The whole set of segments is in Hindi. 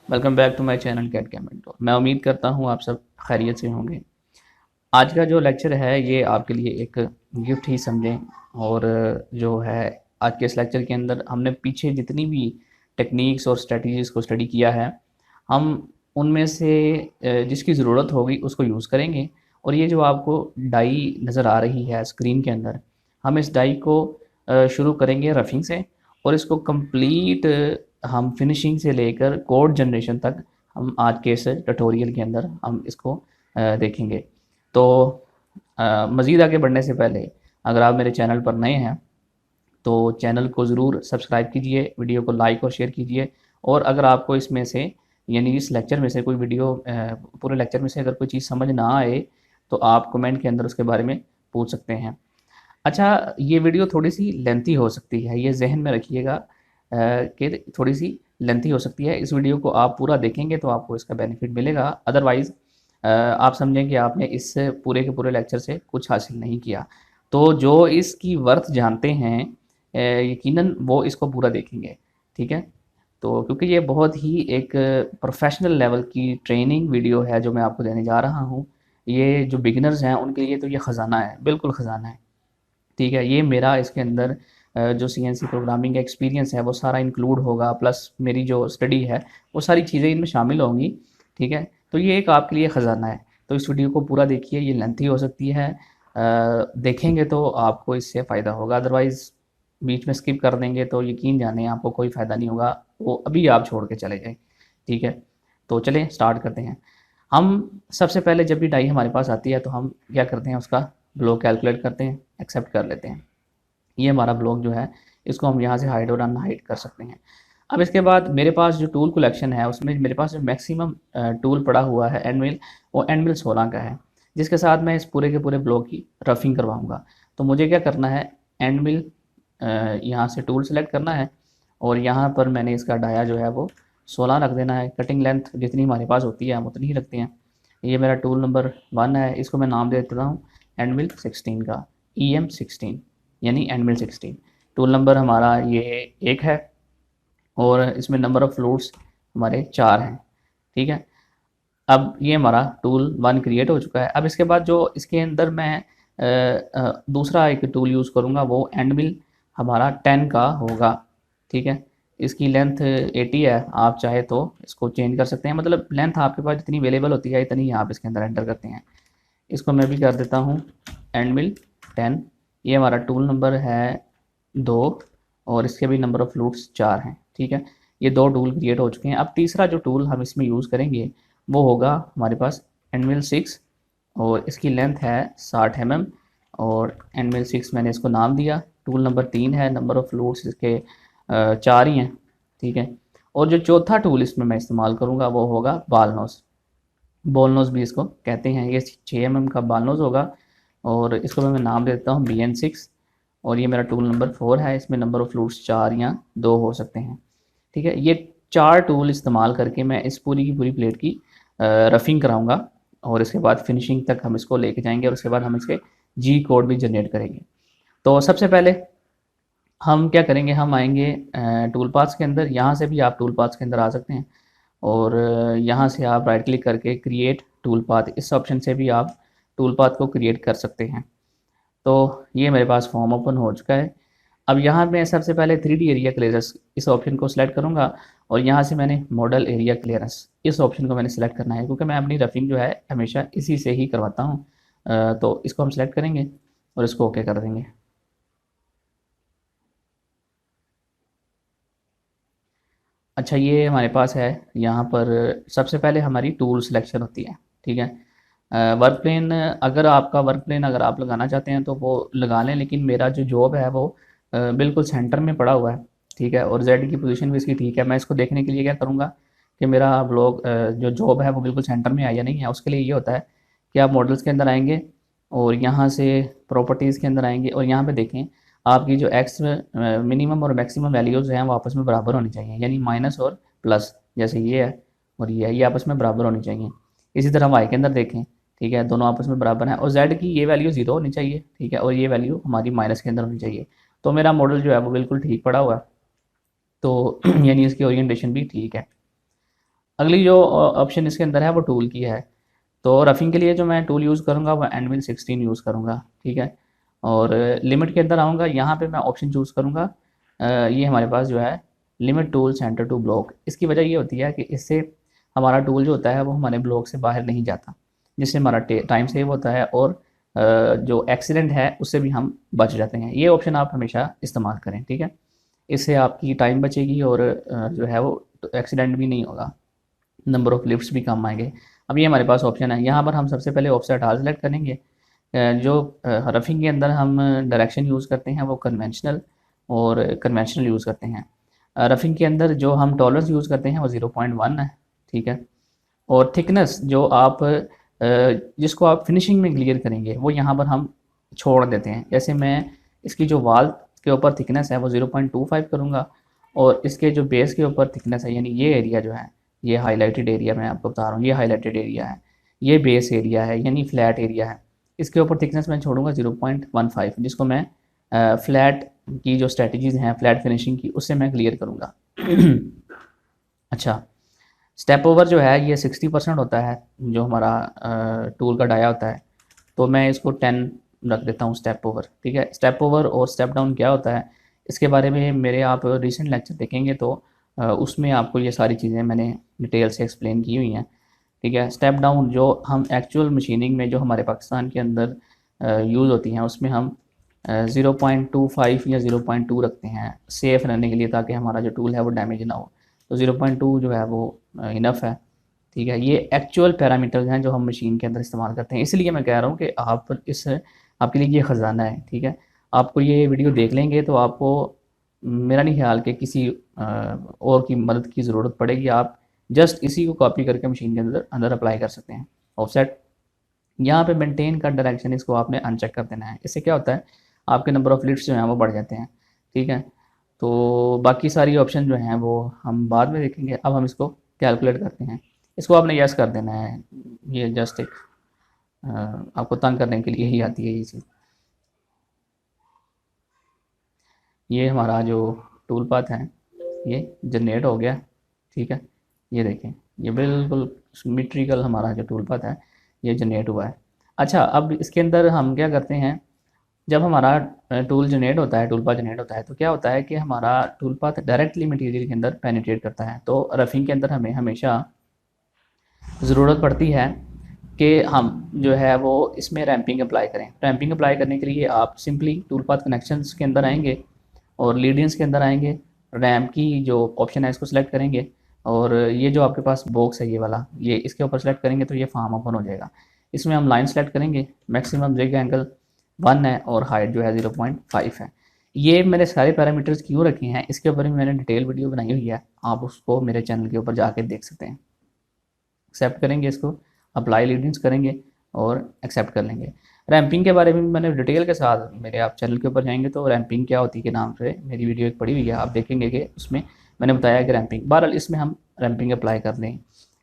Welcome back to my channel CAT के मेंटोर। मैं उम्मीद करता हूँ आप सब खैरियत से होंगे। आज का जो लेक्चर है ये आपके लिए एक गिफ्ट ही समझें। और जो है आज के इस लेक्चर के अंदर हमने पीछे जितनी भी टेक्निक्स और स्ट्रेटजीज को स्टडी किया है, हम उनमें से जिसकी ज़रूरत होगी उसको यूज़ करेंगे। और ये जो आपको डाई नज़र आ रही है स्क्रीन के अंदर, हम इस डाई को शुरू करेंगे रफिंग से, और इसको कंप्लीट हम फिनिशिंग से लेकर कोड जनरेशन तक हम आज के इस ट्यूटोरियल के अंदर हम इसको देखेंगे। तो मज़ीद आगे बढ़ने से पहले अगर आप मेरे चैनल पर नए हैं तो चैनल को ज़रूर सब्सक्राइब कीजिए, वीडियो को लाइक और शेयर कीजिए। और अगर आपको इसमें से यानी इस लेक्चर में से कोई वीडियो पूरे लेक्चर में से अगर कोई चीज़ समझ ना आए तो आप कमेंट के अंदर उसके बारे में पूछ सकते हैं। अच्छा, ये वीडियो थोड़ी-सी लेंथी हो सकती है, ये ज़हन में रखिएगा कि थोड़ी-सी लेंथी हो सकती है। इस वीडियो को आप पूरा देखेंगे तो आपको इसका बेनिफिट मिलेगा, अदरवाइज़ आप समझें कि आपने इस पूरे के पूरे लेक्चर से कुछ हासिल नहीं किया। तो जो इसकी वर्थ जानते हैं यकीनन वो इसको पूरा देखेंगे, ठीक है? तो क्योंकि ये बहुत ही एक प्रोफ़ेशनल लेवल की ट्रेनिंग वीडियो है जो मैं आपको देने जा रहा हूँ। ये जो बिगिनर्स हैं उनके लिए तो ये ख़ज़ाना है, बिल्कुल ख़ज़ाना है। ठीक है, ये मेरा इसके अंदर जो सीएनसी प्रोग्रामिंग का एक्सपीरियंस है वो सारा इंक्लूड होगा, प्लस मेरी जो स्टडी है वो सारी चीज़ें इनमें शामिल होंगी। ठीक है, तो ये एक आपके लिए ख़जाना है। तो इस वीडियो को पूरा देखिए, ये लेंथी हो सकती है, देखेंगे तो आपको इससे फ़ायदा होगा, अदरवाइज़ बीच में स्किप कर देंगे तो यकीन जाने आपको कोई फ़ायदा नहीं होगा, वो अभी आप छोड़ के चले जाएँ। ठीक है, तो चलें स्टार्ट करते हैं। हम सबसे पहले जब भी डाई हमारे पास आती है तो हम क्या करते हैं, उसका ब्लॉक कैलकुलेट करते हैं, एक्सेप्ट कर लेते हैं। ये हमारा ब्लॉक जो है इसको हम यहाँ से हाइड और अनहाइड कर सकते हैं। अब इसके बाद मेरे पास जो टूल कलेक्शन है उसमें मेरे पास जो मैक्सिमम टूल पड़ा हुआ है एंडमिल, वो एंडमिल 16 का है, जिसके साथ मैं इस पूरे के पूरे ब्लॉक की रफिंग करवाऊँगा। तो मुझे क्या करना है, एंडमिल यहाँ से टूल सेलेक्ट करना है, और यहाँ पर मैंने इसका डाया जो है वो 16 रख देना है। कटिंग लेंथ जितनी हमारे पास होती है हम उतनी ही रखते हैं। ये मेरा टूल नंबर 1 है, इसको मैं नाम दे देता हूँ एंडमिल 16 का, EM16 यानी एंडमिल 16। टूल नंबर हमारा ये 1 है, और इसमें नंबर ऑफ़ फ्लूट्स हमारे 4 हैं। ठीक है, अब ये हमारा टूल 1 क्रिएट हो चुका है। अब इसके बाद जो इसके अंदर मैं दूसरा एक टूल यूज़ करूँगा वो एंडमिल हमारा 10 का होगा। ठीक है, इसकी लेंथ 80 है, आप चाहे तो इसको चेंज कर सकते हैं, मतलब लेंथ आपके पास जितनी अवेलेबल होती है इतनी आप इसके अंदर एंटर करते हैं। इसको मैं भी कर देता हूँ एंडमिल 10। ये हमारा टूल नंबर है 2, और इसके भी नंबर ऑफ़ फ्लूट्स 4 हैं। ठीक है, ये 2 टूल क्रिएट हो चुके हैं। अब तीसरा जो टूल हम इसमें यूज़ करेंगे वो होगा हमारे पास एंडमिल 6, और इसकी लेंथ है 60 mm, और एंडमिल 6 मैंने इसको नाम दिया। टूल नंबर 3 है, नंबर ऑफ़ फ्लूट्स इसके 4 ही हैं। ठीक है, और जो चौथा टूल इसमें मैं इस्तेमाल करूँगा वो होगा बाल नोज़, बॉल नोज़ भी इसको कहते हैं। ये 6 mm का बाल नोज़ होगा, और इसको मैं नाम दे देता हूँ BN6, और ये मेरा टूल नंबर 4 है। इसमें नंबर ऑफ़ फ्लूट्स 4 या 2 हो सकते हैं। ठीक है, ये 4 टूल इस्तेमाल करके मैं इस पूरी की पूरी प्लेट की रफ़िंग कराऊँगा, और इसके बाद फिनिशिंग तक हम इसको लेके जाएँगे, और उसके बाद हम इसके जी कोड भी जनरेट करेंगे। तो सबसे पहले हम क्या करेंगे, हम आएँगे टूल पाथ्स के अंदर। यहाँ से भी आप टूल पाथ्स के अंदर आ सकते हैं, और यहाँ से आप राइट क्लिक करके क्रिएट टूल पाथ, इस ऑप्शन से भी आप टूल पाथ को क्रिएट कर सकते हैं। तो ये मेरे पास फॉर्म ओपन हो चुका है। अब यहाँ मैं सबसे पहले 3D एरिया क्लियरेंस इस ऑप्शन को सिलेक्ट करूँगा, और यहाँ से मैंने मॉडल एरिया क्लियरेंस इस ऑप्शन को मैंने सेलेक्ट करना है, क्योंकि मैं अपनी रफिंग जो है हमेशा इसी से ही करवाता हूँ। तो इसको हम सेलेक्ट करेंगे और इसको ओके कर देंगे। अच्छा, ये हमारे पास है, यहाँ पर सबसे पहले हमारी टूल सिलेक्शन होती है। ठीक है, वर्क प्लेन, अगर आपका वर्क प्लेन अगर आप लगाना चाहते हैं तो वो लगा लें, लेकिन मेरा जो जॉब है वो बिल्कुल सेंटर में पड़ा हुआ है। ठीक है, और जेड की पोजीशन भी इसकी ठीक है। मैं इसको देखने के लिए क्या करूँगा कि मेरा ब्लॉग जो जॉब है वो बिल्कुल सेंटर में है या नहीं है। उसके लिए ये होता है कि आप मॉडल्स के अंदर आएंगे, और यहाँ से प्रॉपर्टीज़ के अंदर आएंगे, और यहाँ पे देखें आपकी जो एक्स मिनिमम और मैक्सिमम वैल्यूज़ हैं वो आपस में बराबर होनी चाहिए, यानी माइनस और प्लस, जैसे ये है और ये है, ये आपस में बराबर होनी चाहिए। इसी तरह वाई के अंदर देखें, ठीक है, दोनों आपस में बराबर हैं, और जेड की ये वैल्यू 0 होनी चाहिए। ठीक है, और ये वैल्यू हमारी माइनस के अंदर होनी चाहिए। तो मेरा मॉडल जो है वो बिल्कुल ठीक पड़ा हुआ है, तो यानी इसकी ओरिएंटेशन भी ठीक है। अगली जो ऑप्शन इसके अंदर है वो टूल की है। तो रफिंग के लिए जो मैं टूल यूज़ करूँगा वो एंडमिल 16 यूज़ करूँगा, ठीक है। और लिमिट के अंदर आऊँगा, यहाँ पे मैं ऑप्शन चूज़ करूँगा, ये हमारे पास जो है limit tool centre to block. इसकी वजह ये होती है कि इससे हमारा टूल जो होता है वो हमारे ब्लॉक से बाहर नहीं जाता, जिससे हमारा टाइम सेव होता है और जो एक्सीडेंट है उससे भी हम बच जाते हैं। ये ऑप्शन आप हमेशा इस्तेमाल करें, ठीक है। इससे आपकी टाइम बचेगी और जो है वो एक्सीडेंट भी नहीं होगा, नंबर ऑफ़ लिफ्ट्स भी कम आएँगे। अब ये हमारे पास ऑप्शन है, यहाँ पर हम सबसे पहले ऑफसेट हाल सेलेक्ट करेंगे। जो रफ़िंग के अंदर हम डायरेक्शन यूज़ करते हैं वो कन्वेंशनल और कन्वेंशनल यूज़ करते हैं। रफ़िंग के अंदर जो हम टॉलरेंस यूज़ करते हैं वो 0.1 है, ठीक है। और थिकनेस जो आप जिसको आप फिनिशिंग में क्लियर करेंगे वो यहाँ पर हम छोड़ देते हैं। जैसे मैं इसकी जो वाल के ऊपर थिकनेस है वो 0.25 करूँगा और इसके जो बेस के ऊपर थिकनेस है, यानी ये एरिया जो है, ये हाईलाइटेड एरिया मैं आपको बता रहा हूँ, ये हाईलाइटेड एरिया है, ये बेस एरिया है यानी फ्लैट एरिया है। इसके ऊपर थिकनेस मैं छोड़ूंगा 0.15, जिसको मैं फ्लैट की जो स्ट्रेटजीज़ हैं फ्लैट फिनिशिंग की उससे मैं क्लियर करूँगा। अच्छा, स्टेप ओवर जो है ये 60% होता है जो हमारा टूल का डाया होता है, तो मैं इसको 10 रख देता हूँ स्टेप ओवर, ठीक है। स्टेप ओवर और स्टेप डाउन क्या होता है इसके बारे में मेरे आप रिसेंट लेक्चर देखेंगे तो उसमें आपको ये सारी चीज़ें मैंने डिटेल से एक्सप्लेन की हुई हैं, ठीक है। स्टेप डाउन जो हम एक्चुअल मशीनिंग में जो हमारे पाकिस्तान के अंदर यूज़ होती हैं उसमें हम 0.25 या 0.2 रखते हैं सेफ़ रहने के लिए, ताकि हमारा जो टूल है वो डैमेज ना हो। तो 0.2 जो है वो इनफ है, ठीक है। ये एक्चुअल पैरामीटर्स हैं जो हम मशीन के अंदर इस्तेमाल करते हैं, इसलिए मैं कह रहा हूँ कि आप इस आपके लिए ये ख़जाना है, ठीक है। आपको ये वीडियो देख लेंगे तो आपको मेरा नहीं ख्याल कि किसी और की मदद की ज़रूरत पड़ेगी। आप जस्ट इसी को कॉपी करके मशीन के अंदर अंदर अप्लाई कर सकते हैं। ऑफसेट यहाँ पे मेंटेन का डायरेक्शन इसको आपने अनचेक कर देना है। इससे क्या होता है आपके नंबर ऑफ़ लीड्स जो हैं वो बढ़ जाते हैं, ठीक है। तो बाकी सारी ऑप्शन जो हैं वो हम बाद में देखेंगे। अब हम इसको कैलकुलेट करते हैं। इसको आपने यस कर देना है, ये जस्ट एक आपको तंग करने के लिए ही आती है ये चीज़। ये हमारा जो टूल पाथ है ये जनरेट हो गया, ठीक है। ये देखें, ये बिल्कुल सिमेट्रिकल हमारा जो टूल पाथ है ये जनरेट हुआ है। अच्छा, अब इसके अंदर हम क्या करते हैं, जब हमारा टूल जनरेट होता है, टूल पाथ जनरेट होता है तो क्या होता है कि हमारा टूल पाथ डायरेक्टली मटेरियल के अंदर पेनिट्रेट करता है। तो रफिंग के अंदर हमें हमेशा ज़रूरत पड़ती है कि हम जो है वो इसमें रैंपिंग अप्लाई करें। रैंपिंग अप्लाई करने के लिए आप सिंपली टूल पाथ कनेक्शंस के अंदर आएंगे और लीडियंस के अंदर आएंगे, रैम की जो ऑप्शन है इसको सेलेक्ट करेंगे और ये जो आपके पास बॉक्स है ये वाला, ये इसके ऊपर सेलेक्ट करेंगे तो ये फार्म ओपन हो जाएगा। इसमें हम लाइन सेलेक्ट करेंगे, मैक्सिमम जिग एंगल 1 है और हाइट जो है 0.5 है। ये मैंने सारे पैरामीटर्स क्यों रखे हैं इसके ऊपर भी मैंने डिटेल वीडियो बनाई हुई है, आप उसको मेरे चैनल के ऊपर जाके देख सकते हैं। एक्सेप्ट करेंगे इसको, अप्लाई लीडिंग्स करेंगे और एक्सेप्ट कर लेंगे। रैंपिंग के बारे में मैंने डिटेल के साथ मेरे आप चैनल के ऊपर जाएंगे तो रैंपिंग क्या होती है के नाम से मेरी वीडियो एक पड़ी हुई है, आप देखेंगे कि उसमें मैंने बताया कि रैंपिंग, बहरहाल इसमें हम रैंपिंग अप्लाई कर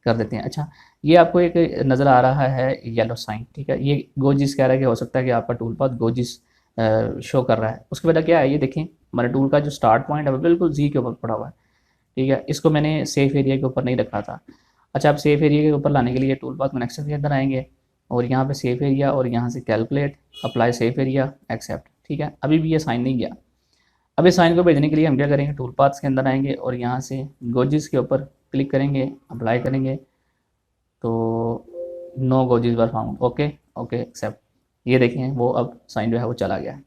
देते हैं। अच्छा, ये आपको एक नज़र आ रहा है येलो साइन, ठीक है। ये गोजिस कह रहा है कि हो सकता है कि आपका टूल पाथ गोजिस शो कर रहा है। उसकी वजह क्या है ये देखें, हमारे टूल का जो स्टार्ट पॉइंट है वो बिल्कुल जी के ऊपर पड़ा हुआ है, ठीक है। इसको मैंने सेफ एरिया के ऊपर नहीं रखा था। अच्छा, आप सेफ एरिया के ऊपर लाने के लिए टूल पाथ कनेक्शन के अंदर आएंगे और यहाँ पे सेफ एरिया और यहाँ से calculate, apply safe area, accept, ठीक है। अभी भी ये साइन नहीं गया। अब इस साइन को भेजने के लिए हम क्या करेंगे, टूल पाथ्स के अंदर आएंगे और यहाँ से गोजिस के ऊपर क्लिक करेंगे, अप्लाई करेंगे तो नो गोजिस were found, okay okay accept. ये देखें वो अब साइन जो है वो चला गया है।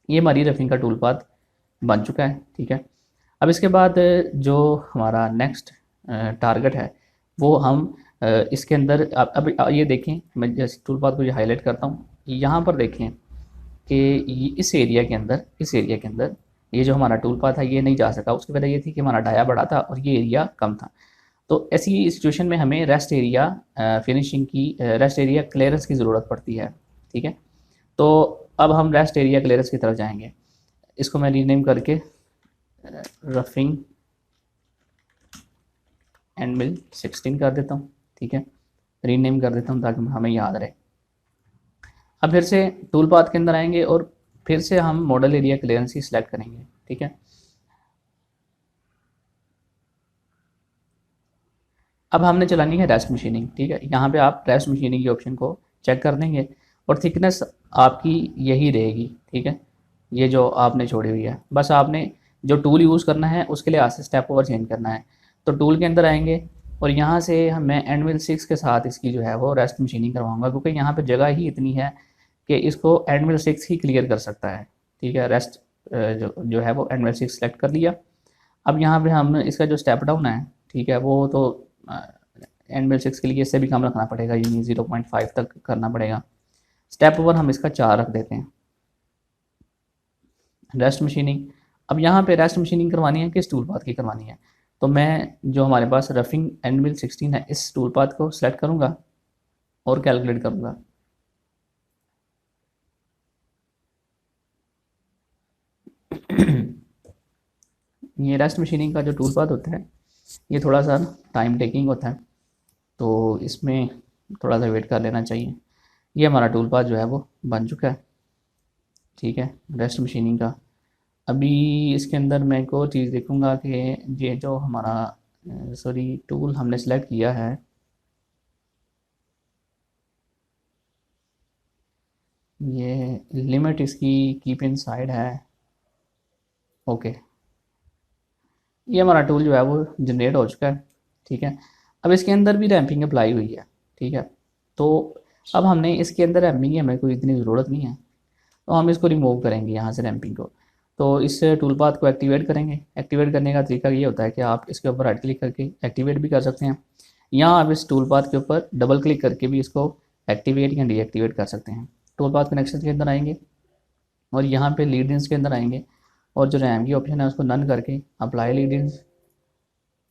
ये हमारी रफिंग का टूल पाथ बन चुका है, ठीक है। अब इसके बाद जो हमारा नेक्स्ट टारगेट है वो हम इसके अंदर अब ये देखें, मैं जैसे टूल पाथ को ये हाईलाइट करता हूँ, यहाँ पर देखें कि इस एरिया के अंदर ये जो हमारा टूल पाथ है ये नहीं जा सका। उसकी वजह ये थी कि हमारा डाया बड़ा था और ये एरिया कम था। तो ऐसी सिचुएशन में हमें रेस्ट एरिया फिनिशिंग की रेस्ट एरिया क्लियरेंस की ज़रूरत पड़ती है, ठीक है। तो अब हम रेस्ट एरिया क्लियरेंस की तरफ जाएंगे। इसको मैं रीनेम करके रफिंग एंडमिल 16 कर देता हूँ, ठीक है। रीनेम कर देता हूँ ताकि हमें याद रहे। अब फिर से टूल पाथ के अंदर आएंगे और फिर से हम मॉडल एरिया क्लियरेंस ही सिलेक्ट करेंगे, ठीक है। अब हमने चलानी है रेस्ट मशीनिंग, ठीक है। यहाँ पे आप रेस्ट मशीनिंग के ऑप्शन को चेक कर देंगे और थिकनेस आपकी यही रहेगी, ठीक है, ये जो आपने छोड़ी हुई है। बस आपने जो टूल यूज़ करना है उसके लिए आज से स्टेप ओवर चेंज करना है। तो टूल के अंदर आएंगे और यहाँ से मैं एंडमिल 6 के साथ इसकी जो है वो रेस्ट मशीनिंग करवाऊँगा, क्योंकि यहाँ पर जगह ही इतनी है कि इसको एंडमिल 6 ही क्लियर कर सकता है, ठीक है। रेस्ट जो है वो एंडमिल 6 सेलेक्ट कर लिया। अब यहाँ पे हम इसका जो स्टेप डाउन है, ठीक है, वो तो एंडमिल 6 के लिए इससे भी कम रखना पड़ेगा, यानी 0.5 तक करना पड़ेगा। स्टेप ओवर हम इसका 4 रख देते हैं। रेस्ट मशीनिंग, अब यहाँ पे रेस्ट मशीनिंग करवानी है किस टूल पाथ की करवानी है, तो मैं जो हमारे पास रफिंग एंडमिल 16 है इस टूल पाथ को सिलेक्ट करूँगा और कैलकुलेट करूँगा। ये रेस्ट मशीनिंग का जो टूल पाथ होता है ये थोड़ा सा टाइम टेकिंग होता है, तो इसमें थोड़ा सा वेट कर लेना चाहिए। ये हमारा टूल पाथ जो है वो बन चुका है, ठीक है, रेस्ट मशीनिंग का। अभी इसके अंदर मैं एक और चीज़ देखूँगा कि ये जो हमारा सॉरी टूल हमने सेलेक्ट किया है, ये लिमिट इसकी कीप इन साइड है, ओके। ये हमारा टूल जो है वो जनरेट हो चुका है, ठीक है। अब इसके अंदर भी रैंपिंग अप्लाई हुई है, ठीक है। तो अब हमने इसके अंदर रैंपिंग की हमें कोई इतनी ज़रूरत नहीं है, तो हम इसको रिमूव करेंगे यहाँ से रैंपिंग को। तो इस टूल पाथ को एक्टिवेट करेंगे। एक्टिवेट करने का तरीका ये होता है कि आप इसके ऊपर राइट क्लिक करके एक्टिवेट भी कर सकते हैं, या आप इस टूल पाथ के ऊपर डबल क्लिक करके भी इसको एक्टिवेट या डीएक्टिवेट कर सकते हैं। टूल पाथ कनेक्शन के अंदर आएंगे और यहाँ पे लीड इंस के अंदर आएंगे और जो रैम की ऑप्शन है उसको नन करके अप्लाई लीड इंस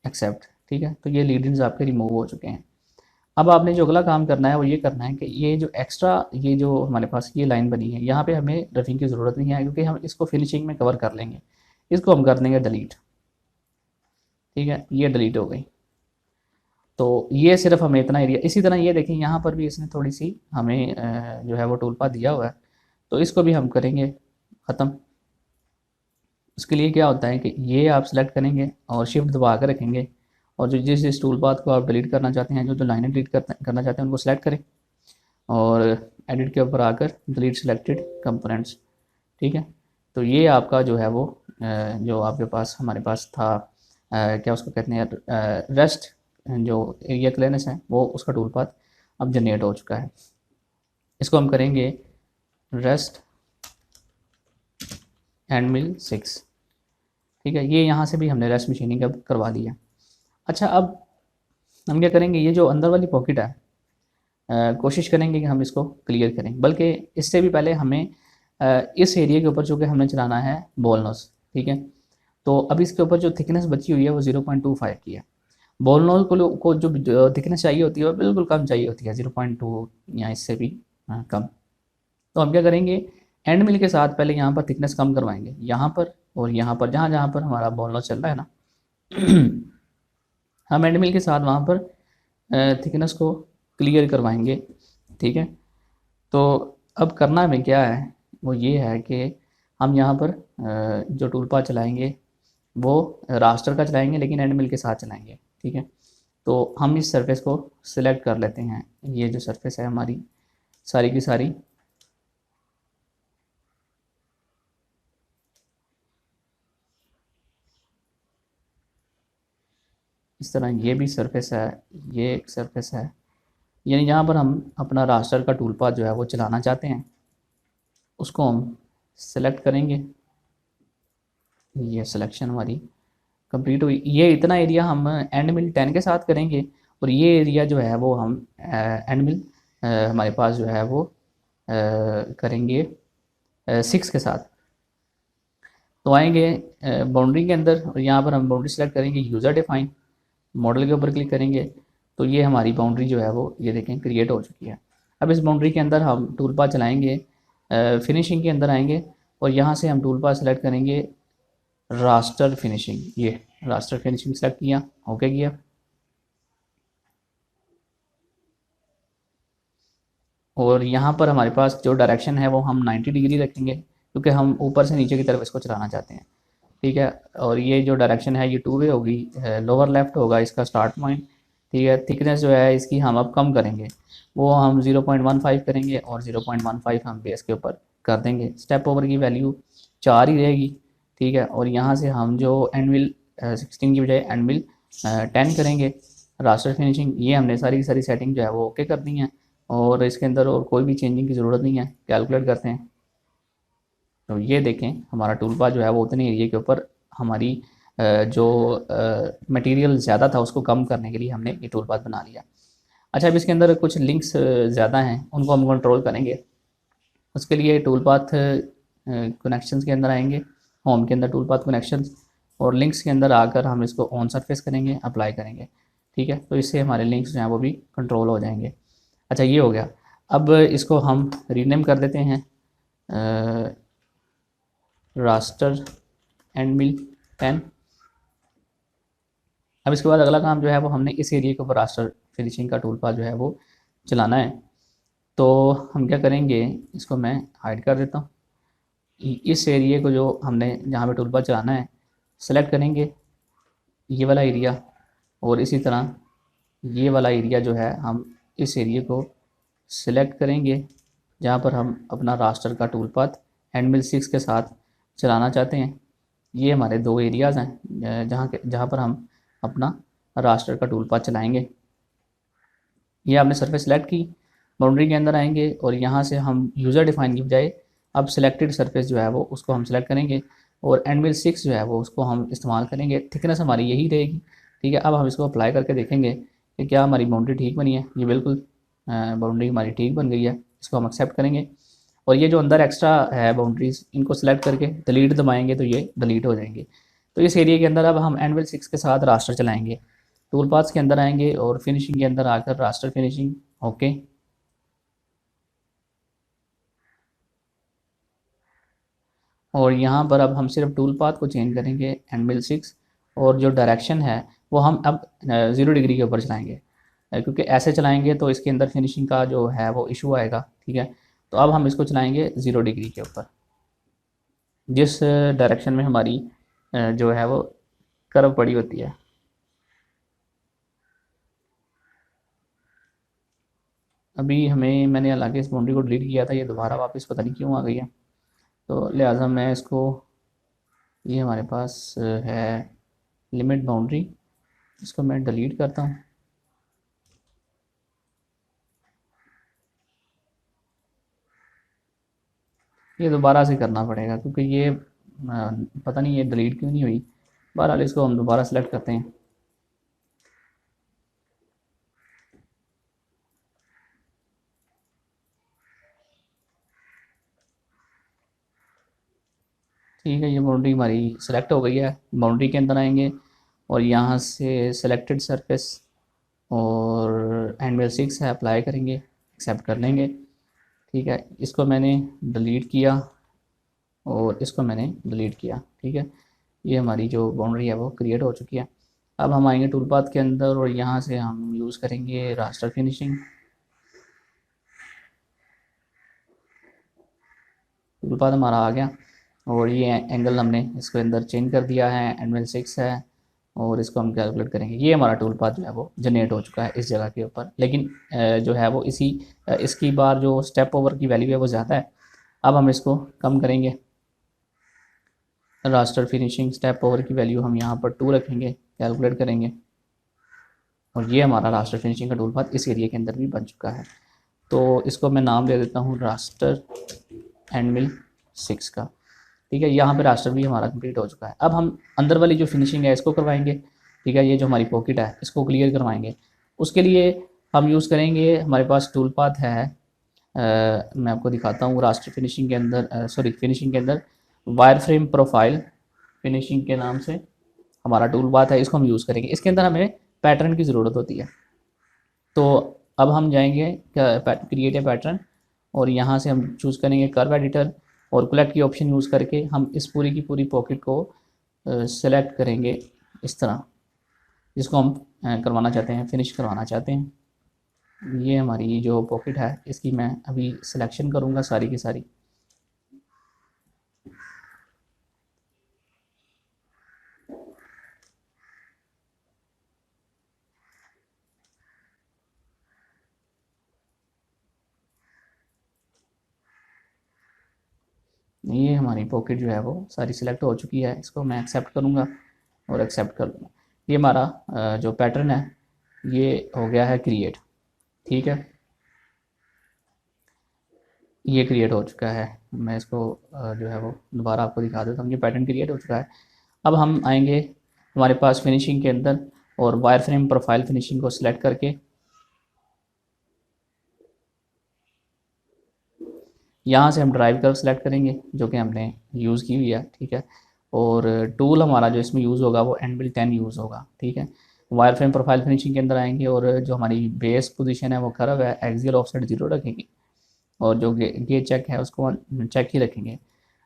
एक्सेप्ट, ठीक है। तो ये लीड इंस आपके रिमूव हो चुके हैं। अब आपने जो अगला काम करना है वो ये करना है कि ये जो एक्स्ट्रा ये जो हमारे पास ये लाइन बनी है यहाँ पे हमें रफिंग की ज़रूरत नहीं है, क्योंकि हम इसको फिनिशिंग में कवर कर लेंगे। इसको हम कर देंगे डिलीट, ठीक है, ये डिलीट हो गई। तो ये सिर्फ हमें इतना एरिया, इसी तरह ये देखें यहाँ पर भी इसने थोड़ी सी हमें जो है वो टूल पाथ दिया हुआ है, तो इसको भी हम करेंगे ख़त्म। उसके लिए क्या होता है कि ये आप सेलेक्ट करेंगे और शिफ्ट दबा कर रखेंगे और जो जिस टूल पाथ को आप डिलीट करना चाहते हैं, जो लाइनें डिलीट करना चाहते हैं उनको सेलेक्ट करें और एडिट के ऊपर आकर डिलीट सिलेक्टेड कंपोनेंट्स, ठीक है। तो ये आपका जो है वो जो आपके पास हमारे पास था क्या उसको कहते हैं रेस्ट जो एरिया क्लियरनेस है वो उसका टूल पाथ अब जनरेट हो चुका है। इसको हम करेंगे रेस्ट एंडमिल 6, ठीक है। ये यहाँ से भी हमने रेस्ट मशीनिंग अब करवा दिया। अच्छा, अब हम क्या करेंगे, ये जो अंदर वाली पॉकेट है कोशिश करेंगे कि हम इसको क्लियर करें, बल्कि इससे भी पहले हमें इस एरिया के ऊपर चूँकि हमने चलाना है बॉल नोज, ठीक है। तो अब इसके ऊपर जो थिकनेस बची हुई है वो 0.25 की है। बॉल नोज को जो थिकनेस चाहिए होती है वो बिल्कुल कम चाहिए होती है, 0.2 या इससे भी कम। तो हम क्या करेंगे, एंड मिल के साथ पहले यहाँ पर थिकनेस कम करवाएंगे, यहाँ पर और यहाँ पर, जहाँ जहाँ पर हमारा बॉल नोज चल रहा है ना हम एंड मिल के साथ वहाँ पर थिकनेस को क्लियर करवाएंगे, ठीक है। तो अब करना हमें क्या है, वो ये है कि हम यहाँ पर जो टूल पाथ चलाएंगे वो रास्टर का चलाएंगे, लेकिन एंड मिल के साथ चलाएंगे, ठीक है। तो हम इस सरफेस को सिलेक्ट कर लेते हैं, ये जो सरफेस है हमारी सारी की सारी, इस तरह ये भी सरफेस है, ये एक सरफेस है, यानी जहाँ पर हम अपना रास्टर का टूल पाथ जो है वो चलाना चाहते हैं उसको हम सेलेक्ट करेंगे। ये सिलेक्शन हमारी कंप्लीट हुई। ये इतना एरिया हम एंड मिल 10 के साथ करेंगे और ये एरिया जो है वो हम एंड मिल हमारे पास जो है वो करेंगे 6 के साथ। तो आएंगे बाउंड्री के अंदर और यहाँ पर हम बाउंड्री सेलेक्ट करेंगे, यूज़र डिफाइन, मॉडल के ऊपर क्लिक करेंगे तो ये हमारी बाउंड्री जो है वो ये देखें क्रिएट हो चुकी है। अब इस बाउंड्री के अंदर हम टूल पाथ चलाएंगे, फिनिशिंग के अंदर आएंगे और यहाँ से हम टूल पाथ सेलेक्ट करेंगे रास्टर फिनिशिंग, ये रास्टर फिनिशिंग सेलेक्ट किया, ओके किया। और यहाँ पर हमारे पास जो डायरेक्शन है वो हम 90 डिग्री रखेंगे, क्योंकि हम ऊपर से नीचे की तरफ इसको चलाना चाहते हैं, ठीक है। और ये जो डायरेक्शन है ये 2 वे होगी, लोअर लेफ्ट होगा इसका स्टार्ट पॉइंट, ठीक है, थिकनेस जो है इसकी हम अब कम करेंगे, वो हम 0.15 करेंगे और 0.15 हम बेस के ऊपर कर देंगे। स्टेप ओवर की वैल्यू 4 ही रहेगी। ठीक है, और यहाँ से हम जो एनविल 16 की बजाय एनविल 10 करेंगे। रास्टर फिनिशिंग, ये हमने सारी की सारी सेटिंग जो है वो ओके कर दी है, और इसके अंदर और कोई भी चेंजिंग की ज़रूरत नहीं है। कैलकुलेट करते हैं तो ये देखें हमारा टूल पाथ जो है वो उतने एरिया के ऊपर हमारी जो मटेरियल ज़्यादा था उसको कम करने के लिए हमने ये टूल पाथ बना लिया। अच्छा, अब इसके अंदर कुछ लिंक्स ज़्यादा हैं, उनको हम कंट्रोल करेंगे। उसके लिए टूल पाथ कनेक्शंस के अंदर आएंगे, होम के अंदर टूल पाथ कनेक्शंस, और लिंक्स के अंदर आकर हम इसको ऑन सरफेस करेंगे, अप्लाई करेंगे। ठीक है, तो इससे हमारे लिंक्स जो हैं वो भी कंट्रोल हो जाएंगे। अच्छा, ये हो गया। अब इसको हम रीनेम कर देते हैं रास्टर एंड मिल 10। अब इसके बाद अगला काम जो है वो हमने इस एरिया के ऊपर रास्टर फिनिशिंग का टूल पाथ जो है वो चलाना है। तो हम क्या करेंगे, इसको मैं हाइड कर देता हूँ। इस एरिया को जो हमने जहाँ पे टूल पाथ चलाना है सेलेक्ट करेंगे, ये वाला एरिया, और इसी तरह ये वाला एरिया जो है हम इस एरिया को सिलेक्ट करेंगे जहाँ पर हम अपना रास्टर का टूल पाथ हैंडमिल 6 के साथ चलाना चाहते हैं। ये हमारे दो एरियाज़ हैं जहाँ पर हम अपना रास्टर का टूल पाथ चलाएंगे। ये आपने सरफेस सेलेक्ट की, बाउंड्री के अंदर आएंगे और यहाँ से हम यूज़र डिफाइन की बजाय अब सिलेक्टेड सरफेस जो है वो उसको हम सेलेक्ट करेंगे, और एंडमिल 6 जो है वो उसको हम इस्तेमाल करेंगे। थिकनेस हमारी यही रहेगी। ठीक है, अब हम इसको अप्लाई करके देखेंगे कि क्या हमारी बाउंड्री ठीक बनी है। ये बिल्कुल बाउंड्री हमारी ठीक बन गई है, इसको हम एक्सेप्ट करेंगे। और ये जो अंदर एक्स्ट्रा है बाउंड्रीज, इनको सेलेक्ट करके डिलीट दबाएंगे तो ये डिलीट हो जाएंगे। तो इस एरिया के अंदर अब हम एंडविल 6 के साथ रास्टर चलाएंगे। टूल पाथ्स के अंदर आएंगे और फिनिशिंग के अंदर आकर रास्टर फिनिशिंग, ओके। और यहाँ पर अब हम सिर्फ टूल पाथ को चेंज करेंगे एंडविल 6, और जो डायरेक्शन है वो हम अब 0 डिग्री के ऊपर चलाएंगे, क्योंकि ऐसे चलाएंगे तो इसके अंदर फिनिशिंग का जो है वो इशू आएगा। ठीक है, तो अब हम इसको चलाएंगे 0 डिग्री के ऊपर, जिस डायरेक्शन में हमारी जो है वो कर्व पड़ी होती है। अभी हमें, मैंने हालांकि इस बाउंड्री को डिलीट किया था, ये दोबारा वापस पता नहीं क्यों आ गई है, तो लिहाजा मैं इसको, ये हमारे पास है लिमिट बाउंड्री, इसको मैं डिलीट करता हूँ। ये दोबारा से करना पड़ेगा क्योंकि ये पता नहीं ये डिलीट क्यों नहीं हुई। बहरहाल इसको हम दोबारा सेलेक्ट करते हैं। ठीक है, ये बाउंड्री हमारी सेलेक्ट हो गई है। बाउंड्री के अंदर आएंगे और यहाँ से सेलेक्टेड सरफेस और हैंडमिल 6 है, अप्लाई करेंगे, एक्सेप्ट कर लेंगे। ठीक है, इसको मैंने डिलीट किया और इसको मैंने डिलीट किया। ठीक है, ये हमारी जो बाउंड्री है वो क्रिएट हो चुकी है। अब हम आएंगे टूल पाथ के अंदर और यहाँ से हम यूज़ करेंगे रास्टर फिनिशिंग। टूल पाथ हमारा आ गया और ये एंगल हमने इसके अंदर चेंज कर दिया है, एंडमिल 6 है, और इसको हम कैलकुलेट करेंगे। ये हमारा टूल पाथ जो है वो जनरेट हो चुका है इस जगह के ऊपर, लेकिन जो है वो इसकी बार जो स्टेप ओवर की वैल्यू है वो ज़्यादा है। अब हम इसको कम करेंगे। रास्टर फिनिशिंग स्टेप ओवर की वैल्यू हम यहाँ पर 2 रखेंगे, कैलकुलेट करेंगे, और ये हमारा रास्टर फिनिशिंग का टूल पाथ इस एरिया के अंदर भी बन चुका है। तो इसको मैं नाम दे देता हूँ रास्टर एंडमिल 6 का। ठीक है, यहाँ पे रास्टर भी हमारा कंप्लीट हो चुका है। अब हम अंदर वाली जो फिनिशिंग है इसको करवाएंगे। ठीक है, ये जो हमारी पॉकेट है इसको क्लियर करवाएंगे। उसके लिए हम यूज़ करेंगे, हमारे पास टूल पाथ है, मैं आपको दिखाता हूँ रास्टर फिनिशिंग के अंदर, सॉरी फिनिशिंग के अंदर वायर फ्रेम प्रोफाइल फिनिशिंग के नाम से हमारा टूल पाथ है, इसको हम यूज़ करेंगे। इसके अंदर हमें पैटर्न की ज़रूरत होती है। तो अब हम जाएंगे क्रिएट ए पैटर्न, और यहाँ से हम चूज़ करेंगे कर्व एडिटर, और कलेक्ट की ऑप्शन यूज़ करके हम इस पूरी की पूरी पॉकेट को सेलेक्ट करेंगे इस तरह, जिसको हम करवाना चाहते हैं, फिनिश करवाना चाहते हैं। ये हमारी जो पॉकेट है इसकी मैं अभी सिलेक्शन करूँगा सारी की सारी। ये हमारी पॉकेट जो है वो सारी सिलेक्ट हो चुकी है। इसको मैं एक्सेप्ट करूँगा और एक्सेप्ट कर लूँगा। ये हमारा जो पैटर्न है ये हो गया है क्रिएट। ठीक है, ये क्रिएट हो चुका है। मैं इसको जो है वो दोबारा आपको दिखा देता हूँ। ये पैटर्न क्रिएट हो चुका है। अब हम आएंगे हमारे पास फिनिशिंग के अंदर और वायर फ्रेम प्रोफाइल फिनिशिंग को सिलेक्ट करके यहाँ से हम ड्राइव कर्व सेलेक्ट करेंगे जो कि हमने यूज़ की हुई है। ठीक है, और टूल हमारा जो इसमें यूज़ होगा वो एनविल 10 यूज़ होगा। ठीक है, वायर फ्रेम प्रोफाइल फिनिशिंग के अंदर आएंगे और जो हमारी बेस पोजीशन है वो कर्व है, एक्सियल ऑफसेट 0 रखेंगे और जो गेज चेक है उसको चेक ही रखेंगे।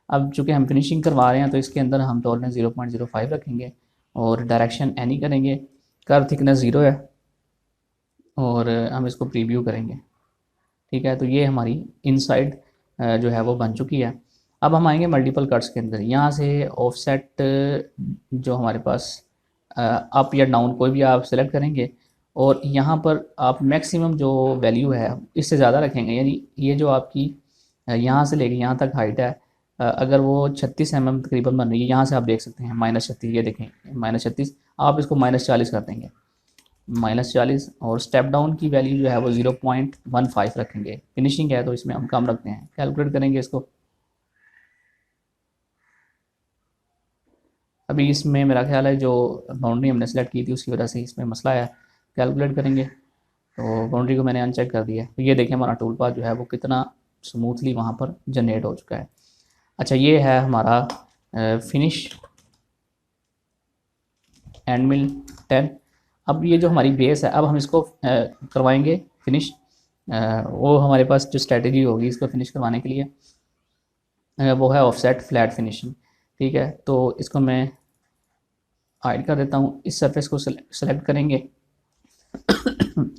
अब चूँकि हम फिनिशिंग करवा रहे हैं तो इसके अंदर हम टॉलरेंस 0.05 रखेंगे और डायरेक्शन एनी करेंगे। कर्व थिकनेस 0 है और हम इसको प्रीव्यू करेंगे। ठीक है, तो ये हमारी इनसाइड जो है वो बन चुकी है। अब हम आएंगे मल्टीपल कट्स के अंदर। यहाँ से ऑफसेट जो हमारे पास अप या डाउन कोई भी आप सेलेक्ट करेंगे और यहाँ पर आप मैक्सिमम जो वैल्यू है इससे ज़्यादा रखेंगे। यानी ये जो आपकी यहाँ से लेके यहाँ तक हाइट है, अगर वो 36 mm तकरीबन बन रही है, यहाँ से आप देख सकते हैं -36, ये देखें -36, आप इसको -40 कर देंगे, -40। और स्टेप डाउन की वैल्यू जो है वो 0.15 रखेंगे। फिनिशिंग है तो इसमें हम कम रखते हैं। कैलकुलेट करेंगे इसको। अभी इसमें मेरा ख्याल है जो बाउंड्री हमने सेलेक्ट की थी उसकी वजह से इसमें मसला है। कैलकुलेट करेंगे तो बाउंड्री को मैंने अनचेक कर दिया। तो ये देखें हमारा टूल पाथ जो है वो कितना स्मूथली वहाँ पर जनरेट हो चुका है। अच्छा, ये है हमारा फिनिश एंड मिल 10। अब ये जो हमारी बेस है, अब हम इसको करवाएंगे फिनिश। वो हमारे पास जो स्ट्रेटजी होगी इसको फिनिश करवाने के लिए वो है ऑफसेट फ्लैट फिनिशिंग। ठीक है, तो इसको मैं हाइड कर देता हूँ। इस सरफेस को सेलेक्ट करेंगे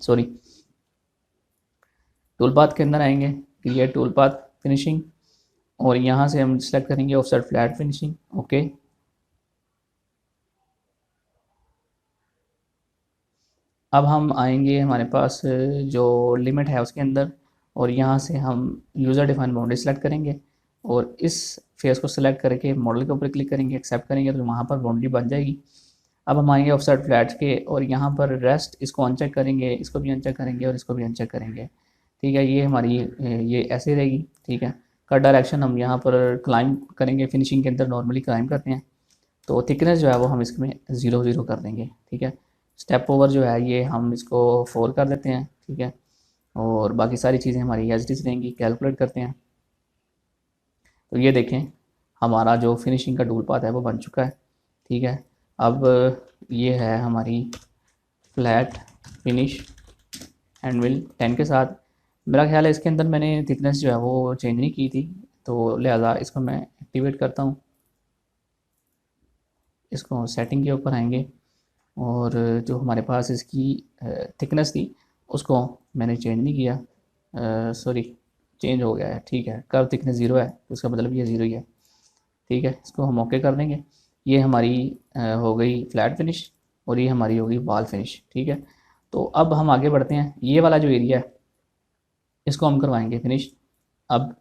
सॉरी, टूल पाथ के अंदर आएंगे, क्रिएट टूल पाथ फिनिशिंग और यहाँ से हम सेलेक्ट करेंगे ऑफसेट फ्लैट फिनिशिंग। ओके, अब हम आएंगे हमारे पास जो लिमिट है उसके अंदर और यहाँ से हम यूज़र डिफाइन बाउंड्री सेलेक्ट करेंगे और इस फेस को सेलेक्ट करके मॉडल के ऊपर क्लिक करेंगे, एक्सेप्ट करेंगे तो वहाँ पर बाउंड्री बन जाएगी। अब हम आएंगे ऑफसेट फ्लैट्स के और यहाँ पर रेस्ट इसको अनचेक करेंगे, इसको भी अनचेक करेंगे और इसको भी अनचेक करेंगे। ठीक है, ये हमारी ये ऐसे रहेगी। ठीक है, कट डायरेक्शन हम यहाँ पर क्लाइम करेंगे, फिनिशिंग के अंदर नॉर्मली क्लाइम करते हैं तो थिकनेस जो है वो हम इसमें 0 कर देंगे। ठीक है, स्टेप ओवर जो है ये हम इसको 4 कर देते हैं। ठीक है, और बाकी सारी चीज़ें हमारी एज इट इज़ रहेंगी। कैलकुलेट करते हैं तो ये देखें हमारा जो फिनिशिंग का टूल पाथ है वो बन चुका है। ठीक है, अब ये है हमारी फ्लैट फिनिश हैंडविल 10 के साथ। मेरा ख्याल है इसके अंदर मैंने थिकनेस जो है वो चेंज नहीं की थी तो लिहाजा इसको मैं एक्टिवेट करता हूँ। इसको सेटिंग के ऊपर आएंगे और जो हमारे पास इसकी थिकनेस थी उसको मैंने चेंज नहीं किया। सॉरी, चेंज हो गया है। ठीक है, कर्व थिकनेस 0 है तो उसका मतलब ये 0 ही है। ठीक है, इसको हम ओके कर देंगे। ये हमारी हो गई फ्लैट फिनिश और ये हमारी होगी वॉल फिनिश। ठीक है, तो अब हम आगे बढ़ते हैं। ये वाला जो एरिया है इसको हम करवाएंगे फिनिश। अब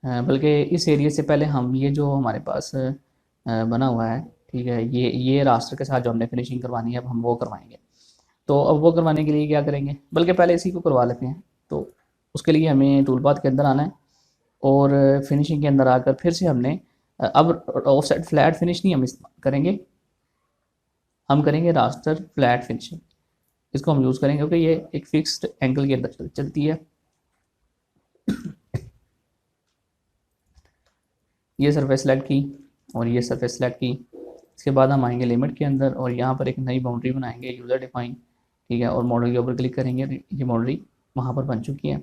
बल्कि इस एरिया से पहले हम ये जो हमारे पास बना हुआ है, ठीक है, ये रास्टर के साथ जो हमने फिनिशिंग करवानी है अब हम वो करवाएंगे। तो अब वो करवाने के लिए क्या करेंगे, बल्कि पहले इसी को करवा लेते हैं। तो उसके लिए हमें टूल पाथ के अंदर आना है और फिनिशिंग के अंदर आकर फिर से हमने अब ऑफ साइड फ्लैट फिनिश नहीं हम करेंगे, हम करेंगे रास्टर फ्लैट फिनिशिंग। इसको हम यूज़ करेंगे क्योंकि ये एक फिक्स्ड एंगल के अंदर चलती है। ये सरफेस सेलेक्ट की और ये सरफेस सेलेक्ट की। इसके बाद हम आएंगे लिमिट के अंदर और यहाँ पर एक नई बाउंड्री बनाएंगे यूज़र डिफाइन। ठीक है, और मॉडल के ऊपर क्लिक करेंगे तो ये बाउंड्री वहाँ पर बन चुकी है।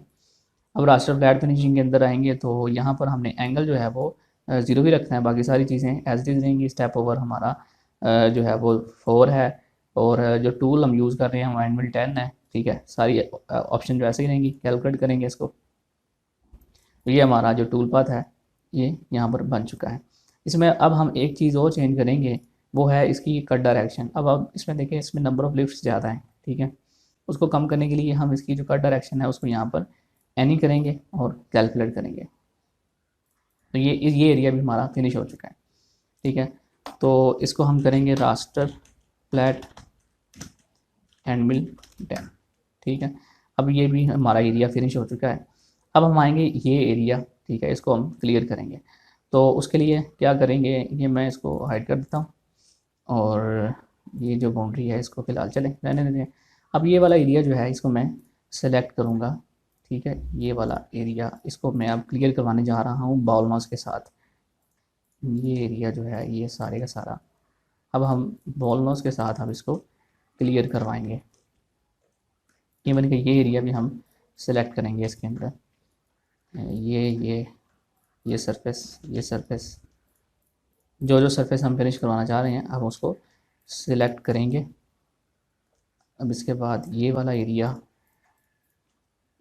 अब रास्टर फ्लैट फिनिशिंग के अंदर आएंगे तो यहाँ पर हमने एंगल जो है वो 0 ही रखना है, बाकी सारी चीज़ें एज इट इज़ रहेंगी। स्टेप ओवर हमारा जो है वो 4 है और जो टूल हम यूज़ कर रहे हैं वो एनविल 10 है। ठीक है, सारी ऑप्शन जो ऐसे ही रहेंगी। कैलकुलेट करेंगे इसको तो ये हमारा जो टूल पाथ है ये यहाँ पर बन चुका है। इसमें अब हम एक चीज़ और चेंज करेंगे, वो है इसकी कट डायरेक्शन। अब इसमें देखें इसमें नंबर ऑफ़ लिफ्ट्स ज़्यादा हैं। ठीक है, उसको कम करने के लिए हम इसकी जो कट डायरेक्शन है उसको यहाँ पर एनी करेंगे और कैलकुलेट करेंगे। तो ये एरिया भी हमारा फिनिश हो चुका है। ठीक है, तो इसको हम करेंगे रास्टर फ्लैट एंड मिल 10। ठीक है, अब ये भी हमारा एरिया फिनिश हो चुका है। अब हम आएंगे ये एरिया, ठीक है, इसको हम क्लियर करेंगे। तो उसके लिए क्या करेंगे, ये मैं इसको हाइड कर देता हूँ और ये जो बाउंड्री है इसको फ़िलहाल चलें रहने देते हैं। अब ये वाला एरिया जो है इसको मैं सेलेक्ट करूँगा। ठीक है, ये वाला एरिया इसको मैं अब क्लियर करवाने जा रहा हूँ बॉल माउस के साथ। ये एरिया जो है ये सारे का सारा अब हम बॉल माउस के साथ हम इसको क्लियर करवाएंगे। इवन कि ये एरिया भी हम सेलेक्ट करेंगे इसके अंदर, ये सरफेस जो जो सरफेस हम फिनिश करवाना चाह रहे हैं अब उसको सिलेक्ट करेंगे। अब इसके बाद ये वाला एरिया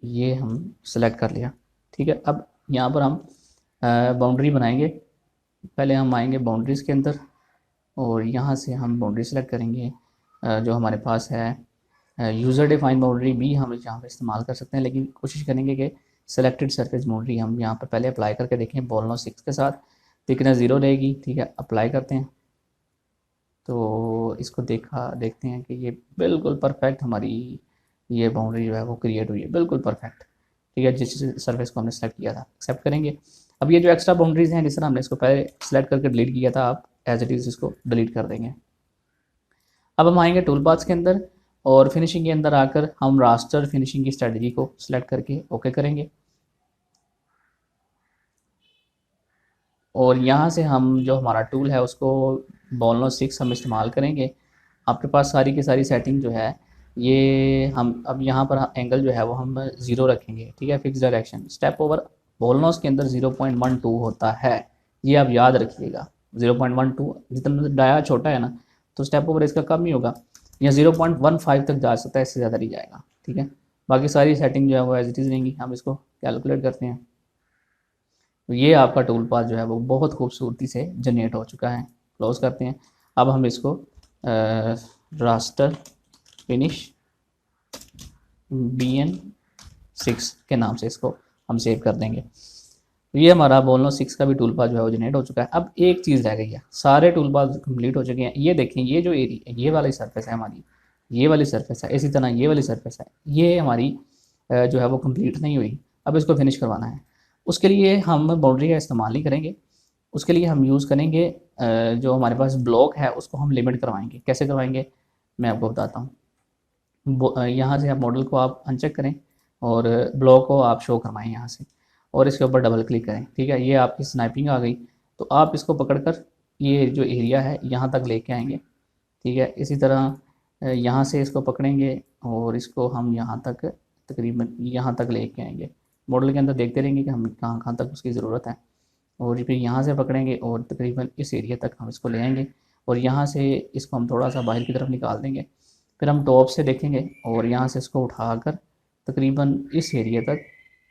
ये हम सेलेक्ट कर लिया। ठीक है, अब यहाँ पर हम बाउंड्री बनाएंगे। पहले हम आएंगे बाउंड्रीज़ के अंदर और यहाँ से हम बाउंड्री सेलेक्ट करेंगे। जो हमारे पास है यूज़र डिफाइन बाउंड्री भी हम यहाँ पर इस्तेमाल कर सकते हैं, लेकिन कोशिश करेंगे कि सेलेक्टेड सरफेस बाउंड्री हम यहाँ पर पहले अप्लाई करके देखें। बॉल 6 के साथ थिकनेस 0 रहेगी। ठीक है, अप्लाई करते हैं तो इसको देखते हैं कि ये बिल्कुल परफेक्ट हमारी ये बाउंड्री जो है वो क्रिएट हुई है, बिल्कुल परफेक्ट। ठीक है, जिस सरफेस को हमने सेलेक्ट किया था एक्सेप्ट करेंगे। अब ये जो एक्स्ट्रा बाउंड्रीज़ हैं जिस तरह हमने इसको पहले सेलेक्ट करके डिलीट किया था, आप एज इट इज़ इसको डिलीट कर देंगे। अब हम आएंगे टूल पाथ्स के अंदर और फिनिशिंग के अंदर आकर हम रास्टर फिनिशिंग की स्ट्रेटजी को सिलेक्ट करके ओके करेंगे और यहाँ से हम जो हमारा टूल है उसको बॉल 6 हम इस्तेमाल करेंगे। आपके पास सारी की सारी सेटिंग जो है ये हम अब यहाँ पर एंगल जो है वो हम 0 रखेंगे। ठीक है, fix direction step over ball नॉस के अंदर 0.12 होता है, ये आप याद रखिएगा। 0.12 जितना डाया छोटा है ना तो स्टेप ओवर इसका कम ही होगा, या 0.15 तक जा सकता है, इससे ज़्यादा नहीं जाएगा। ठीक है, बाकी सारी सेटिंग जो है वो एज इट इज़ रहेंगी। हम इसको कैलकुलेट करते हैं तो ये आपका टूल पाथ जो है वो बहुत खूबसूरती से जनरेट हो चुका है। क्लोज करते हैं। अब हम इसको रास्टर फिनिश BN6 के नाम से इसको हम सेव कर देंगे। तो ये हमारा बोलनो 6 का भी टूल पाथ जो है वो जनरेट हो चुका है। अब एक चीज़ रह गई है, सारे टूल पाथ कंप्लीट हो चुके हैं। ये देखें, ये जो एरिया ये वाली सरफेस है हमारी, ये वाली सरफेस है, इसी तरह ये वाली सरफेस है, ये हमारी जो है वो कंप्लीट नहीं हुई। अब इसको फिनिश करवाना है। उसके लिए हम बाउंड्री का इस्तेमाल नहीं करेंगे, उसके लिए हम यूज़ करेंगे जो हमारे पास ब्लॉक है उसको हम लिमिट करवाएंगे। कैसे करवाएंगे मैं आपको बताता हूँ। यहाँ से आप मॉडल को आप अनचेक करें और ब्लॉक को आप शो करवाएं यहाँ से और इसके ऊपर डबल क्लिक करें। ठीक है, ये आपकी स्नैपिंग आ गई। तो आप इसको पकड़कर ये जो एरिया है यहाँ तक लेके आएंगे। ठीक है, इसी तरह यहाँ से इसको पकड़ेंगे और इसको हम यहाँ तक तकरीबन यहाँ तक लेके आएंगे। मॉडल के अंदर देखते रहेंगे कि हम कहाँ कहाँ तक उसकी ज़रूरत है और फिर यहाँ से पकड़ेंगे और तकरीबन इस एरिया तक हम इसको ले आएंगे और यहाँ से इसको हम थोड़ा सा बाहर की तरफ निकाल देंगे। फिर हम टॉप से देखेंगे और यहाँ से इसको उठाकर तकरीबन इस एरिया तक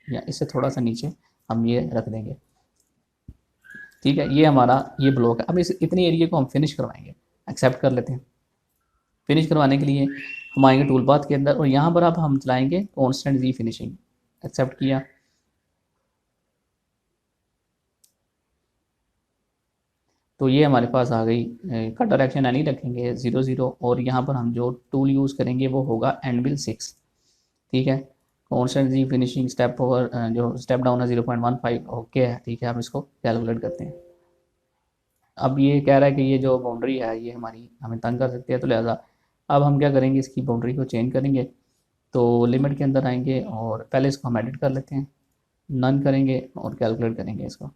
या इससे थोड़ा सा नीचे हम ये रख देंगे। ठीक है, ये हमारा ये ब्लॉक है। अब इस इतनी एरिया को हम फिनिश करवाएंगे। एक्सेप्ट कर लेते हैं। फिनिश करवाने के लिए हम आएंगे टूल पाथ के अंदर और यहाँ पर अब हम चलाएंगे कॉन्स्टेंट जी फिनिशिंग। एक्सेप्ट किया। तो ये हमारे पास आ गई। कट डायरेक्शन नहीं रखेंगे 0 0 और यहाँ पर हम जो टूल यूज़ करेंगे वो होगा एनविल 6। ठीक है, कॉन्स्टेंट जी फिनिशिंग स्टेप ओवर जो स्टेप डाउन है 0.15 ओके है। ठीक है, हम इसको कैलकुलेट करते हैं। अब ये कह रहा है कि ये जो बाउंड्री है ये हमारी हमें तंग कर सकती है, तो लिहाजा अब हम क्या करेंगे, इसकी बाउंड्री को चेंज करेंगे। तो लिमिट के अंदर आएंगे और पहले इसको हम एडिट कर लेते हैं, नन करेंगे और कैलकुलेट करेंगे इसको।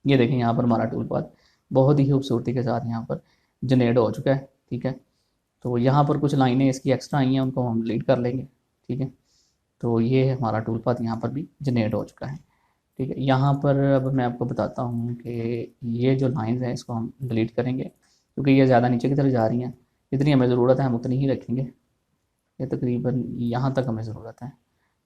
ये देखें यहाँ पर हमारा टूल पाथ बहुत ही खूबसूरती के साथ यहाँ पर जनरेट हो चुका है। ठीक है, तो यहाँ पर कुछ लाइनें इसकी एक्स्ट्रा आई हैं, उनको हम डिलीट कर लेंगे। ठीक है, तो ये हमारा टूल पाथ यहाँ पर भी जनरेट हो चुका है। ठीक है, यहाँ पर अब मैं आपको बताता हूँ कि ये जो लाइंस हैं इसको हम डिलीट करेंगे क्योंकि ये ज़्यादा नीचे की तरफ जा रही हैं। जितनी हमें ज़रूरत है हम उतनी ही रखेंगे। ये तकरीबन यहाँ तक हमें ज़रूरत है।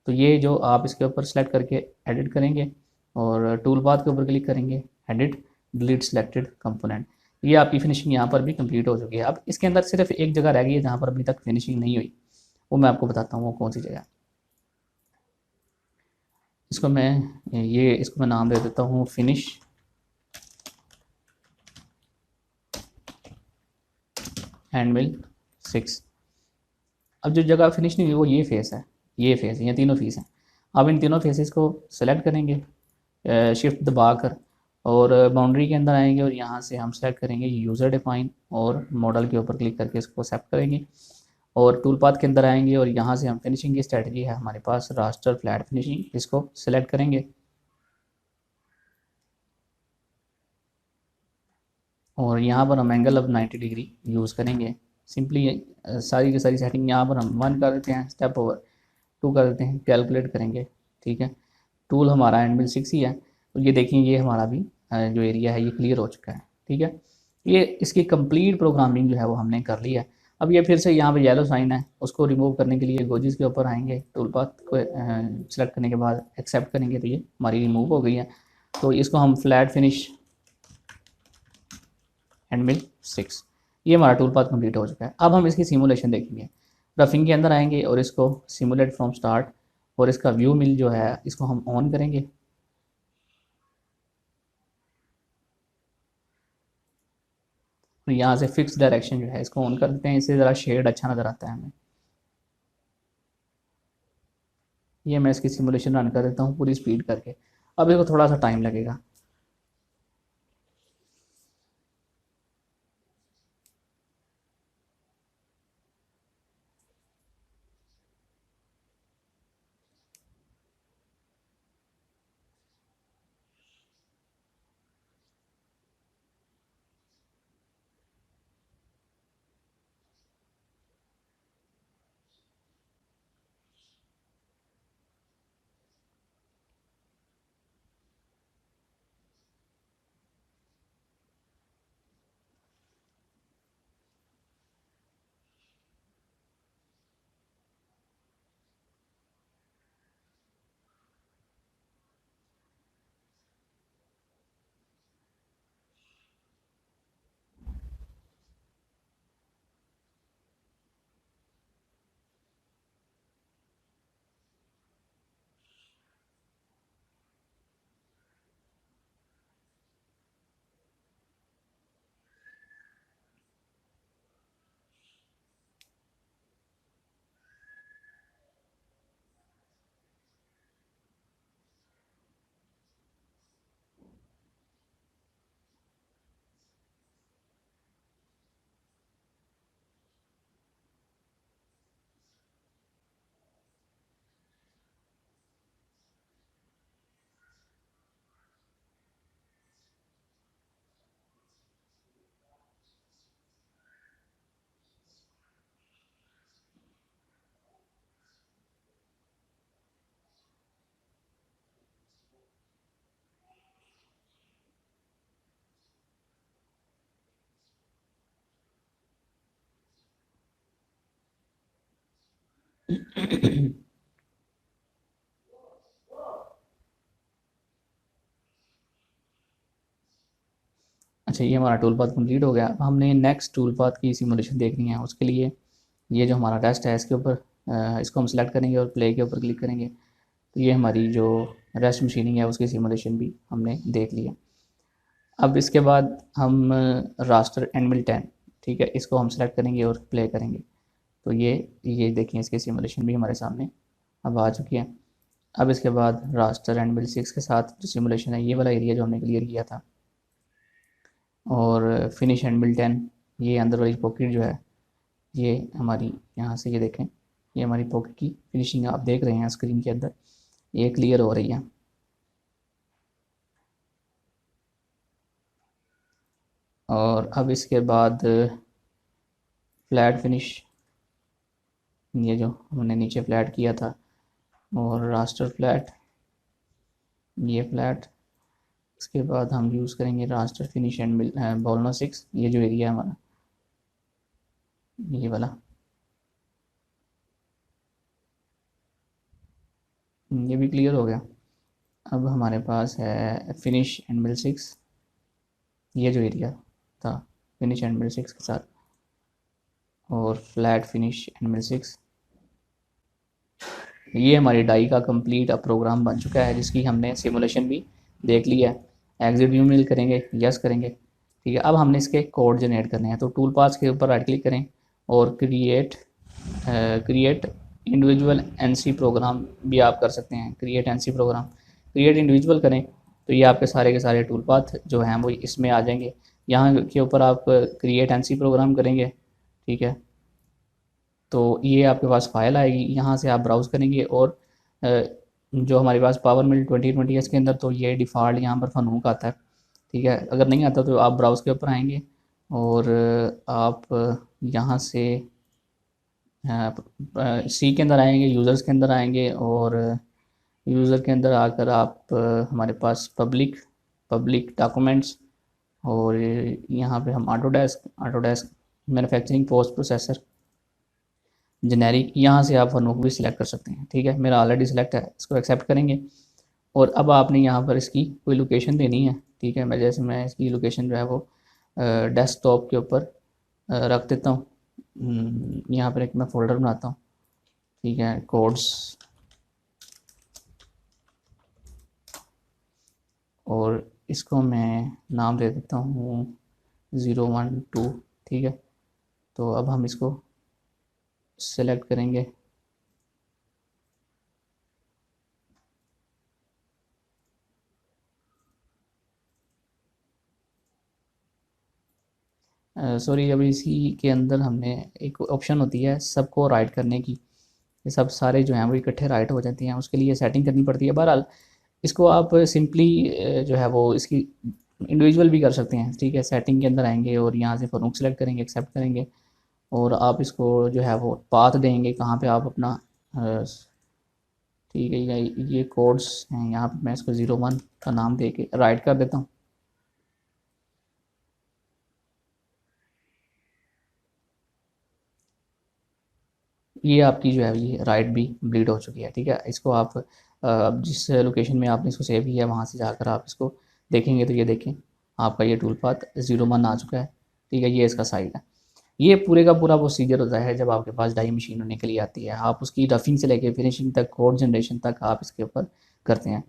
तो ये जो आप इसके ऊपर सेलेक्ट करके एडिट करेंगे और टूल पाथ के ऊपर क्लिक करेंगे, एडिट डिलीट सेलेक्टेड कंपोनेंट, ये आपकी फिनिशिंग यहाँ पर भी कंप्लीट हो चुकी है। अब इसके अंदर सिर्फ एक जगह रह गई है जहाँ पर अभी तक फिनिशिंग नहीं हुई, वो मैं आपको बताता हूँ वो कौन सी जगह। इसको मैं नाम दे देता हूँ फिनिश हैंड मिल 6। अब जो जगह फिनिश नहीं हुई वो ये फेस है, ये तीनों फेस हैं। अब इन तीनों फेसेस को सेलेक्ट करेंगे शिफ्ट दबा कर, और बाउंड्री के अंदर आएंगे और यहाँ से हम सेलेक्ट करेंगे यूज़र डिफाइन, और मॉडल के ऊपर क्लिक करके इसको एक्सेप्ट करेंगे, और टूल पाथ के अंदर आएंगे और यहाँ से हम फिनिशिंग की स्ट्रेटजी है हमारे पास रास्टर फ्लैट फिनिशिंग, इसको सेलेक्ट करेंगे और यहाँ पर हम एंगल अब 90 डिग्री यूज़ करेंगे। सिंपली सारी की सारी सेटिंग यहाँ पर हम 1 कर देते हैं, स्टेप ओवर 2 कर देते हैं, कैलकुलेट करेंगे। ठीक है, टूल हमारा एंड मिल 6 ही है, तो ये देखिए ये हमारा भी जो एरिया है ये क्लियर हो चुका है। ठीक है, ये इसकी कंप्लीट प्रोग्रामिंग जो है वो हमने कर ली है। अब ये फिर से यहाँ पे येलो साइन है, उसको रिमूव करने के लिए गोजिस के ऊपर आएंगे, टूल पाथ को सेलेक्ट करने के बाद एक्सेप्ट करेंगे तो ये हमारी रिमूव हो गई है। तो इसको हम फ्लैट फिनिश एंड मिल 6, ये हमारा टूल पाथ कंप्लीट हो चुका है। अब हम इसकी सिमुलेशन देखेंगे, रफिंग के अंदर आएंगे और इसको सिमुलेट फ्रॉम स्टार्ट, और इसका व्यू मिल जो है इसको हम ऑन करेंगे। और यहाँ से फिक्स डायरेक्शन जो है इसको ऑन कर देते हैं, इससे ज़रा शेड अच्छा नज़र आता है हमें। ये मैं इसकी सिमुलेशन रन कर देता हूँ पूरी स्पीड करके, अब इसको थोड़ा सा टाइम लगेगा। अच्छा, ये हमारा टूल पाथ कंप्लीट हो गया। अब हमने नेक्स्ट टूल पाथ की सिमुलेशन देखनी है, उसके लिए ये जो हमारा टेस्ट है इसके ऊपर इसको हम सेलेक्ट करेंगे और प्ले के ऊपर क्लिक करेंगे, तो ये हमारी जो रेस्ट मशीनिंग है उसकी सिमुलेशन भी हमने देख लिया। अब इसके बाद हम रास्टर एनविल 10, ठीक है, इसको हम सेलेक्ट करेंगे और प्ले करेंगे, तो ये देखिए इसकी सिमुलेशन भी हमारे सामने अब आ चुकी है। अब इसके बाद रास्टर एनविल 6 के साथ जो सिमुलेशन है ये वाला एरिया जो हमने क्लियर किया था, और फिनिश एनविल 10, ये अंदर वाली पॉकेट जो है ये हमारी यहाँ से ये देखें, ये हमारी पॉकेट की फिनिशिंग आप देख रहे हैं स्क्रीन के अंदर, ये क्लियर हो रही है। और अब इसके बाद फ्लैट फिनिश, ये जो हमने नीचे फ्लैट किया था, और रास्टर फ्लैट, ये फ्लैट, इसके बाद हम यूज़ करेंगे रास्टर फिनिश एंड बोलना 6, ये जो एरिया है हमारा ये वाला, ये भी क्लियर हो गया। अब हमारे पास है फिनिश एंड मिल 6, ये जो एरिया था फिनिश एंड मिल 6 के साथ, और फ्लैट फिनिश एंड मिल 6, ये हमारी डाई का कंप्लीट प्रोग्राम बन चुका है, जिसकी हमने सिमुलेशन भी देख लिया है। एग्जिट व्यू में करेंगे, यस करेंगे, ठीक है। अब हमने इसके कोड जनरेट करने हैं, तो टूल पास के ऊपर राइट क्लिक करें और क्रिएट इंडिविजुअल एनसी प्रोग्राम भी आप कर सकते हैं। Create NC program, create individual करें तो ये आपके सारे के सारे टूल पाथ जो हैं वो इसमें आ जाएंगे। यहाँ के ऊपर आप क्रिएट एनसी प्रोग्राम करेंगे, ठीक है, तो ये आपके पास फाइल आएगी, यहाँ से आप ब्राउज़ करेंगे और जो हमारे पास पावर मिल 2020 है इसके अंदर, तो ये डिफ़ॉल्ट यहाँ पर फनूक आता है, ठीक है। अगर नहीं आता तो आप ब्राउज़ के ऊपर आएंगे और आप यहाँ से सी के अंदर आएंगे, यूज़र्स के अंदर आएंगे और यूज़र के अंदर आकर आप हमारे पास पब्लिक डॉक्यूमेंट्स और यहाँ पे हम Autodesk manufacturing post processor generic, यहाँ से आप फनूक भी सिलेक्ट कर सकते हैं, ठीक है। मेरा ऑलरेडी सिलेक्ट है, इसको एक्सेप्ट करेंगे और अब आपने यहाँ पर इसकी कोई लोकेशन देनी है, ठीक है। मैं इसकी लोकेशन जो है वो डेस्कटॉप के ऊपर रख देता हूँ। यहाँ पर एक मैं फ़ोल्डर बनाता हूँ, ठीक है, कोड्स, और इसको मैं नाम दे देता हूँ 012, ठीक है। तो अब हम इसको सेलेक्ट करेंगे, सॉरी अभी इसी के अंदर हमने एक ऑप्शन होती है सबको राइट करने की, ये सब सारे जो हैं वो इकट्ठे राइट हो जाते हैं, उसके लिए सेटिंग करनी पड़ती है। बहरहाल इसको आप सिंपली जो है वो इसकी इंडिविजुअल भी कर सकते हैं, ठीक है। सेटिंग के अंदर आएंगे और यहाँ से फरूक सेलेक्ट करेंगे, एक्सेप्ट करेंगे और आप इसको जो है वो पाथ देंगे कहाँ पे आप अपना ठीक है, ये कोड्स हैं, यहाँ पे मैं इसको 01 का नाम दे के राइट कर देता हूँ। ये आपकी जो है ये राइट भी ब्लीड हो चुकी है, ठीक है। इसको आप अब जिस लोकेशन में आपने इसको सेव किया है वहाँ से जाकर आप इसको देखेंगे तो ये देखें आपका ये टूल पाथ 01 आ चुका है, ठीक है। ये इसका साइड है। ये पूरे का पूरा प्रोसीजर होता है जब आपके पास डाई मशीन होने के लिए आती है, आप उसकी रफिंग से लेके फिनिशिंग तक, कोड जनरेशन तक आप इसके ऊपर करते हैं।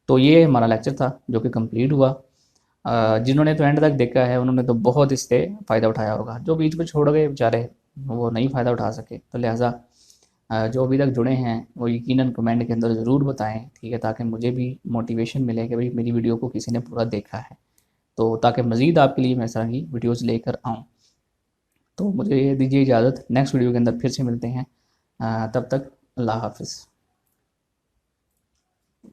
तो ये हमारा लेक्चर था जो कि कंप्लीट हुआ। जिन्होंने तो एंड तक देखा है उन्होंने तो बहुत इससे फ़ायदा उठाया होगा, जो बीच में छोड़ गए बेचारे वो नहीं फ़ायदा उठा सके। तो लिहाजा जो अभी तक जुड़े हैं वो यकीनन कमेंट के अंदर ज़रूर बताएं, ठीक है, ताकि मुझे भी मोटिवेशन मिले कि भाई मेरी वीडियो को किसी ने पूरा देखा है, तो ताकि मज़ीद आपके लिए मैं इस तरह की वीडियोज़ लेकर आऊँ। तो मुझे ये दीजिए इजाज़त, नेक्स्ट वीडियो के अंदर फिर से मिलते हैं। तब तक अल्लाह हाफ़िज़।